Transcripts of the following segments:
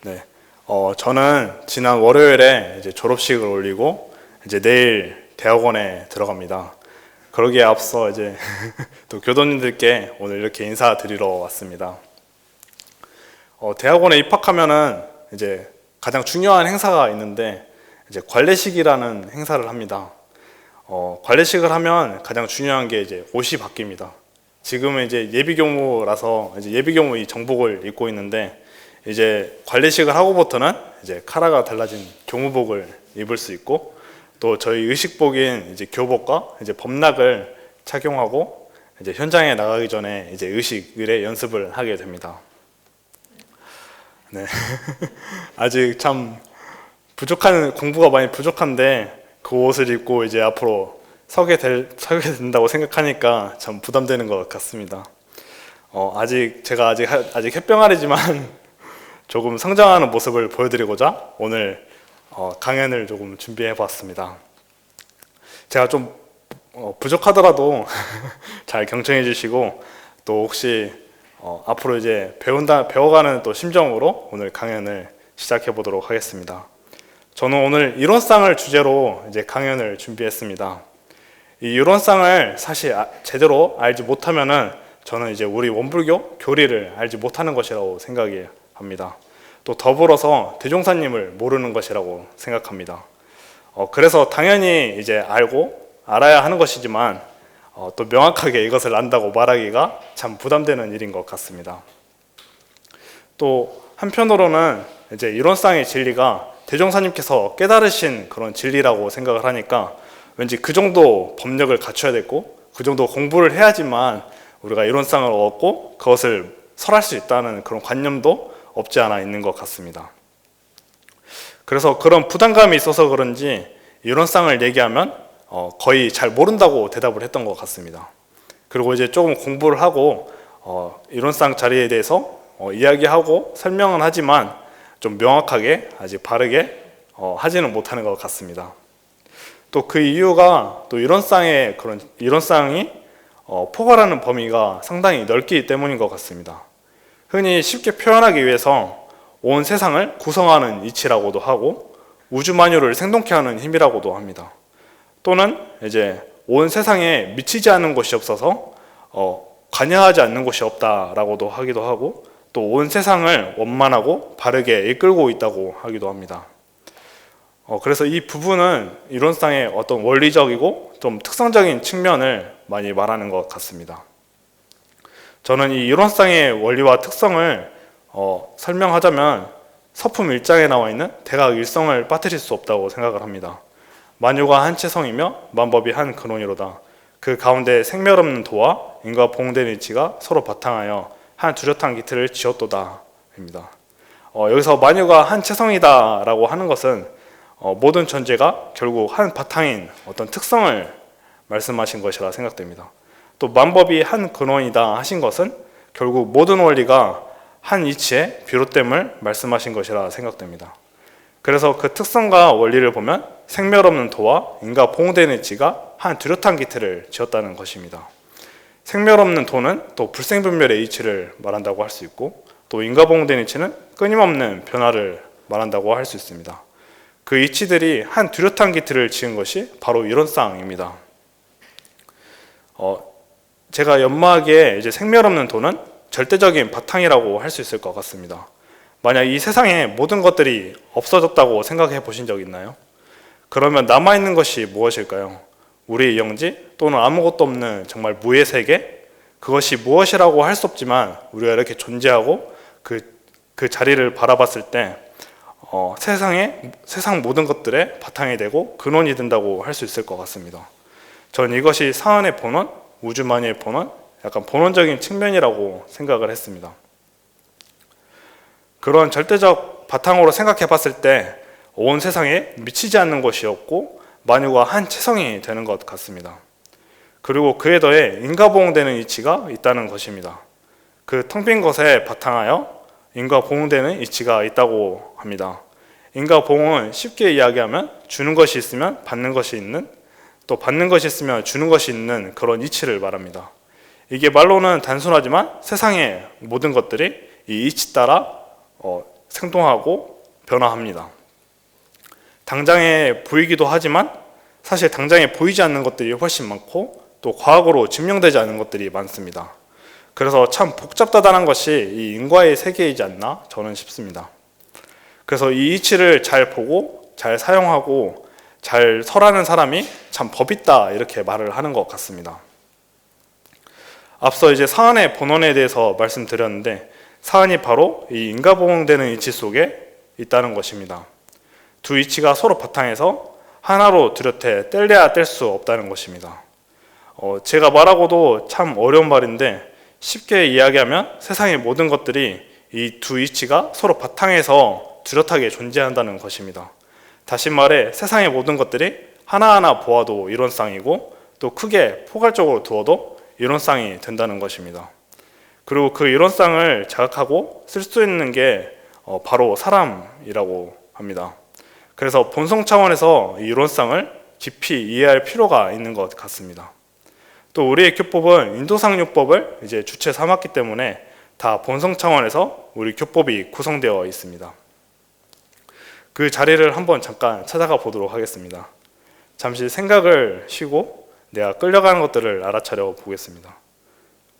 네. 저는 지난 월요일에 이제 졸업식을 올리고 이제 내일 대학원에 들어갑니다. 그러기에 앞서 이제 또 교도님들께 오늘 이렇게 인사드리러 왔습니다. 대학원에 입학하면은 이제 가장 중요한 행사가 있는데 이제 관례식이라는 행사를 합니다. 관례식을 하면 가장 중요한 게 이제 옷이 바뀝니다. 지금은 이제 예비교무라서 이제 예비교무 이 정복을 입고 있는데 이제 관례식을 하고부터는 이제 카라가 달라진 교무복을 입을 수 있고 또 저희 의식복인 이제 교복과 이제 범락을 착용하고 이제 현장에 나가기 전에 이제 의식 의례 연습을 하게 됩니다. 네. 아직 참 공부가 많이 부족한데 그 옷을 입고 이제 앞으로 서게 된다고 생각하니까 참 부담되는 것 같습니다. 제가 아직 햇병아리지만 조금 성장하는 모습을 보여드리고자 오늘 강연을 조금 준비해 봤습니다. 제가 좀 부족하더라도 잘 경청해 주시고 또 혹시 앞으로 이제 배워가는 또 심정으로 오늘 강연을 시작해 보도록 하겠습니다. 저는 오늘 이론상을 주제로 이제 강연을 준비했습니다. 이 이론상을 사실 제대로 알지 못하면은 저는 이제 우리 원불교 교리를 알지 못하는 것이라고 생각이 합니다. 또 더불어서 대종사님을 모르는 것이라고 생각합니다. 그래서 당연히 이제 알아야 하는 것이지만 또 명확하게 이것을 안다고 말하기가 참 부담되는 일인 것 같습니다. 또 한편으로는 이제 이론상의 진리가 대종사님께서 깨달으신 그런 진리라고 생각을 하니까 왠지 그 정도 법력을 갖춰야 되고 그 정도 공부를 해야지만 우리가 이론상을 얻고 그것을 설할 수 있다는 그런 관념도 없지 않아 있는 것 같습니다. 그래서 그런 부담감이 있어서 그런지 이론상을 얘기하면 거의 잘 모른다고 대답을 했던 것 같습니다. 그리고 이제 조금 공부를 하고 이론상 자리에 대해서 이야기하고 설명은 하지만 좀 명확하게 아직 바르게 하지는 못하는 것 같습니다. 또 그 이유가 또 이론상이 포괄하는 범위가 상당히 넓기 때문인 것 같습니다. 흔히 쉽게 표현하기 위해서 온 세상을 구성하는 이치라고도 하고 우주 만유를 생동케 하는 힘이라고도 합니다. 또는 이제 온 세상에 미치지 않는 곳이 없어서 관여하지 않는 곳이 없다라고도 하기도 하고 또 온 세상을 원만하고 바르게 이끌고 있다고 하기도 합니다. 그래서 이 부분은 이론상의 어떤 원리적이고 좀 특성적인 측면을 많이 말하는 것 같습니다. 저는 이 이론상의 원리와 특성을 설명하자면 서품 1장에 나와 있는 대각 일성을 빠뜨릴 수 없다고 생각을 합니다. 만유가 한 체성이며 만법이 한 근원이로다. 그 가운데 생멸 없는 도와 인과 봉된 이치가 서로 바탕하여 한 뚜렷한 기틀을 지었도다 입니다. 여기서 만유가 한 체성이다 라고 하는 것은 모든 존재가 결국 한 바탕인 어떤 특성을 말씀하신 것이라 생각됩니다. 또 만법이 한 근원이다 하신 것은 결국 모든 원리가 한 이치의 비롯됨을 말씀하신 것이라 생각됩니다. 그래서 그 특성과 원리를 보면 생멸 없는 도와 인과 봉된 이치가 한 뚜렷한 기틀을 지었다는 것입니다. 생멸 없는 도는 또 불생분멸의 이치를 말한다고 할 수 있고 또 인과 봉된 이치는 끊임없는 변화를 말한다고 할 수 있습니다. 그 이치들이 한 뚜렷한 기틀을 지은 것이 바로 이론상입니다. 제가 연마하기에 이제 생멸 없는 도는 절대적인 바탕이라고 할 수 있을 것 같습니다. 만약 이 세상에 모든 것들이 없어졌다고 생각해 보신 적 있나요? 그러면 남아있는 것이 무엇일까요? 우리의 영지 또는 아무것도 없는 정말 무의 세계? 그것이 무엇이라고 할 수 없지만 우리가 이렇게 존재하고 그 자리를 바라봤을 때 세상 모든 것들의 바탕이 되고 근원이 된다고 할 수 있을 것 같습니다. 저는 이것이 사안의 본원, 우주만유의 본원, 약간 본원적인 측면이라고 생각을 했습니다. 그런 절대적 바탕으로 생각해 봤을 때 온 세상에 미치지 않는 것이 없고 만유가 한 체성이 되는 것 같습니다. 그리고 그에 더해 인과보응되는 이치가 있다는 것입니다. 그 텅 빈 것에 바탕하여 인과보응되는 이치가 있다고 합니다. 인과보응은 쉽게 이야기하면 주는 것이 있으면 받는 것이 있는, 또 받는 것이 있으면 주는 것이 있는 그런 이치를 말합니다. 이게 말로는 단순하지만 세상의 모든 것들이 이 이치 따라 생동하고 변화합니다. 당장에 보이기도 하지만 사실 당장에 보이지 않는 것들이 훨씬 많고 또 과학으로 증명되지 않은 것들이 많습니다. 그래서 참 복잡다단한 것이 이 인과의 세계이지 않나 저는 싶습니다. 그래서 이 이치를 잘 보고 잘 사용하고 잘 설하는 사람이 참 법있다 이렇게 말을 하는 것 같습니다. 앞서 이제 사안의 본원에 대해서 말씀드렸는데 사안이 바로 이 인과보응되는 이치 속에 있다는 것입니다. 두 이치가 서로 바탕에서 하나로 뚜렷해 뗄래야 뗄 수 없다는 것입니다. 제가 말하고도 참 어려운 말인데 쉽게 이야기하면 세상의 모든 것들이 이 두 이치가 서로 바탕에서 뚜렷하게 존재한다는 것입니다. 다시 말해 세상의 모든 것들이 하나하나 보아도 이론상이고 또 크게 포괄적으로 두어도 이론상이 된다는 것입니다. 그리고 그 이론상을 자각하고 쓸 수 있는 게 바로 사람이라고 합니다. 그래서 본성 차원에서 이 이론상을 깊이 이해할 필요가 있는 것 같습니다. 또 우리의 교법은 인도상육법을 이제 주체 삼았기 때문에 다 본성 차원에서 우리 교법이 구성되어 있습니다. 그 자리를 한번 잠깐 찾아가 보도록 하겠습니다. 잠시 생각을 쉬고 내가 끌려가는 것들을 알아차려 보겠습니다.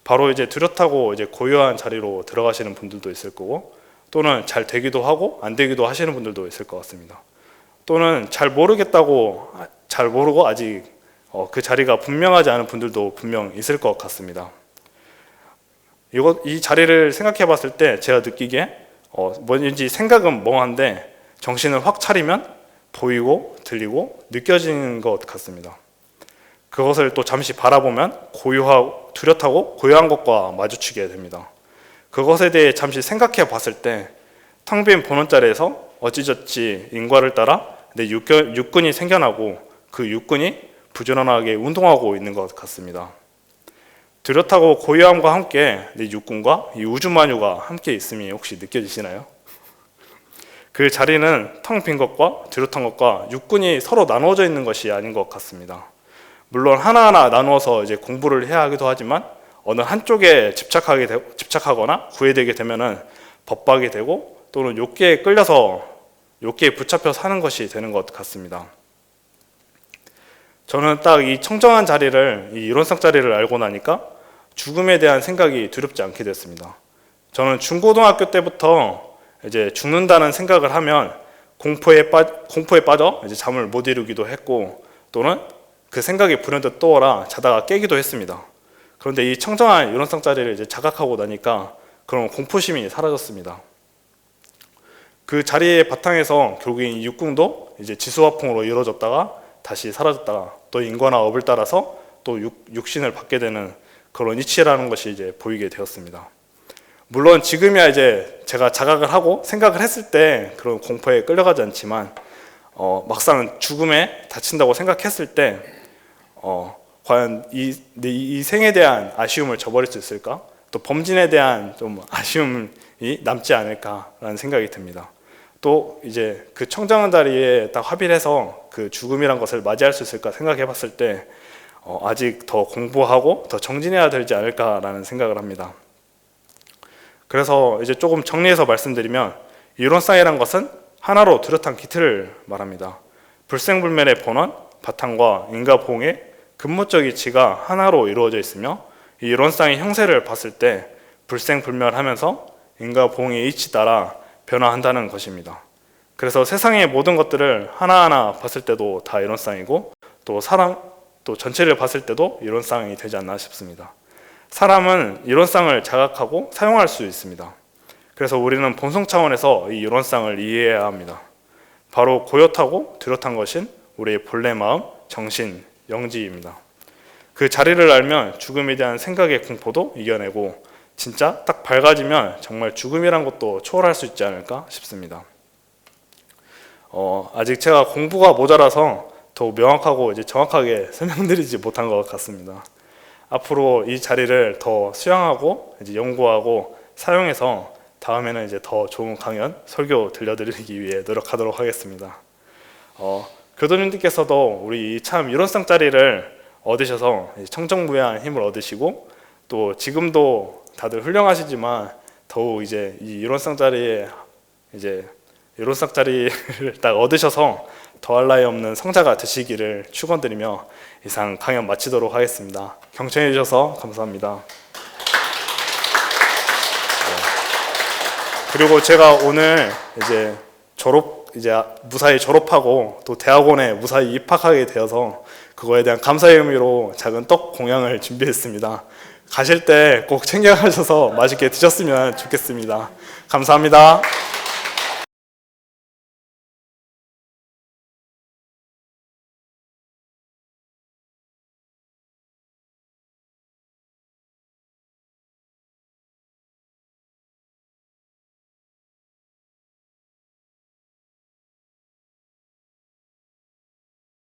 바로 이제 뚜렷하고 이제 고요한 자리로 들어가시는 분들도 있을 거고 또는 잘 되기도 하고 안 되기도 하시는 분들도 있을 것 같습니다. 또는 잘 모르겠다고 잘 모르고 아직 그 자리가 분명하지 않은 분들도 분명 있을 것 같습니다. 이 자리를 생각해 봤을 때 제가 느끼기에 뭔지 생각은 멍한데 정신을 확 차리면 보이고 들리고 느껴지는 것 같습니다. 그것을 또 잠시 바라보면 고요하고 뚜렷하고 고요한 것과 마주치게 됩니다. 그것에 대해 잠시 생각해 봤을 때 텅 빈 본원자리에서 어찌저찌 인과를 따라 내 육근이 생겨나고 그 육근이 부지런하게 운동하고 있는 것 같습니다. 뚜렷하고 고요함과 함께 내 육근과 이 우주만유가 함께 있음이 혹시 느껴지시나요? 그 자리는 텅 빈 것과 뚜렷한 것과 육근이 서로 나누어져 있는 것이 아닌 것 같습니다. 물론 하나하나 나누어서 이제 공부를 해야 하기도 하지만 어느 한쪽에 집착하거나 구애되게 되면은 법박이 되고 또는 욕계에 끌려서 욕계에 붙잡혀 사는 것이 되는 것 같습니다. 저는 딱 이 청정한 자리를, 이 이론상 자리를 알고 나니까 죽음에 대한 생각이 두렵지 않게 됐습니다. 저는 중고등학교 때부터 이제 죽는다는 생각을 하면 공포에 빠져 이제 잠을 못 이루기도 했고 또는 그 생각이 불현듯 떠오라 자다가 깨기도 했습니다. 그런데 이 청정한 이론상 자리를 이제 자각하고 나니까 그런 공포심이 사라졌습니다. 그 자리의 바탕에서 결국엔 이 육궁도 이제 지수화풍으로 이루어졌다가 다시 사라졌다가 또 인과나 업을 따라서 또 육신을 받게 되는 그런 이치라는 것이 이제 보이게 되었습니다. 물론 지금이야 이제 제가 자각을 하고 생각을 했을 때 그런 공포에 끌려가지 않지만 막상 죽음에 다친다고 생각했을 때 과연 이 생에 대한 아쉬움을 저버릴 수 있을까? 또 범진에 대한 좀 아쉬움이 남지 않을까라는 생각이 듭니다. 또 이제 그 청정한 자리에 딱 합의해서 그 죽음이란 것을 맞이할 수 있을까 생각해 봤을 때 아직 더 공부하고 더 정진해야 되지 않을까라는 생각을 합니다. 그래서 이제 조금 정리해서 말씀드리면 이론상이란 것은 하나로 뚜렷한 기틀을 말합니다. 불생불멸의 본원, 바탕과 인과보응의 근무적 이치가 하나로 이루어져 있으며 이 이론상의 형세를 봤을 때 불생불멸하면서 인과보응의 이치 따라 변화한다는 것입니다. 그래서 세상의 모든 것들을 하나하나 봤을 때도 다 이론상이고 또 사람 또 전체를 봤을 때도 이론상이 되지 않나 싶습니다. 사람은 이론상을 자각하고 사용할 수 있습니다. 그래서 우리는 본성 차원에서 이 이론상을 이해해야 합니다. 바로 고요하고 뚜렷한 것인 우리의 본래 마음, 정신, 영지입니다. 그 자리를 알면 죽음에 대한 생각의 공포도 이겨내고 진짜 딱 밝아지면 정말 죽음이란 것도 초월할 수 있지 않을까 싶습니다. 아직 제가 공부가 모자라서 더 명확하고 이제 정확하게 설명드리지 못한 것 같습니다. 앞으로 이 자리를 더 수양하고 이제 연구하고 사용해서 다음에는 이제 더 좋은 강연, 설교 들려드리기 위해 노력하도록 하겠습니다. 교도님들께서도 우리 참 이론상 자리를 얻으셔서 청정무해한 힘을 얻으시고 또 지금도 다들 훌륭하시지만 더욱 이제 이 이론상 자리에 이제 요론삭자리를 딱 얻으셔서 더할 나위 없는 성자가 되시기를 축원드리며 이상 강연 마치도록 하겠습니다. 경청해 주셔서 감사합니다. 그리고 제가 오늘 이제 무사히 졸업하고 또 대학원에 무사히 입학하게 되어서 그거에 대한 감사의 의미로 작은 떡 공양을 준비했습니다. 가실 때 꼭 챙겨가셔서 맛있게 드셨으면 좋겠습니다. 감사합니다.